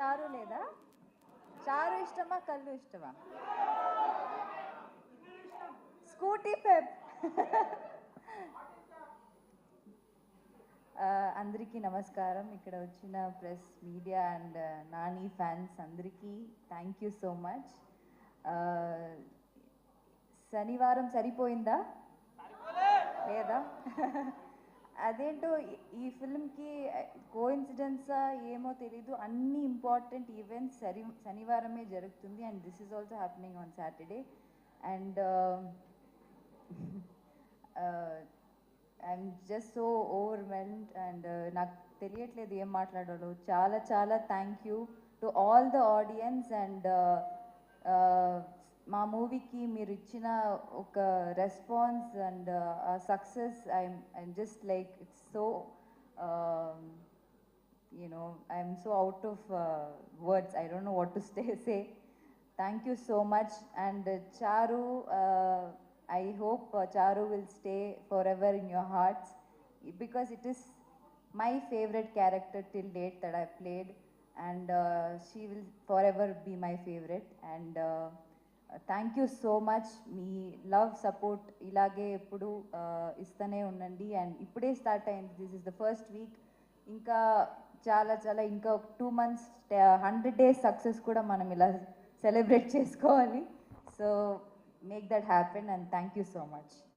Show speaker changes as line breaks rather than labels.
చారు లేదా? చారు ఇష్టమా, కళ్ళు ఇష్టమా? Scooty Pep. అందరికీ నమస్కారం. ఇక్కడ వచ్చిన press, media and Nani fans అందరికీ థ్యాంక్ యూ సో మచ్. శనివారం సరిపోయిందా లేదా? అదేంటో ఈ ఫిల్మ్కి కోఇన్సిడెన్సా ఏమో తెలీదు, అన్ని ఇంపార్టెంట్ ఈవెంట్స్ శనివారమే జరుగుతుంది. And this is also happening on Saturday. And I'm just so overwhelmed and నాకు తెలియట్లేదు ఏం మాట్లాడాలో. చాలా చాలా thank you to all the audience. And మా మూవీకి మీరు ఇచ్చిన ఒక response and success, I'm just like it's so I'm so out of words. I don't know what to say. Thank you so much. And Charu, I hope Charu will stay forever in your hearts, because it is my favorite character till date that I played, and she will forever be my favorite. And thank you so much. Me love support ఇలాగే ఎప్పుడు ఇస్తూనే ఉండండి. And ఇప్పుడే start అయింది, this is the first week. ఇంకా చాలా చాలా ఇంకా 2 months 100 days సక్సెస్ కూడా మనం ఇలా సెలబ్రేట్ చేసుకోవాలి. So make that happen. And thank you so much.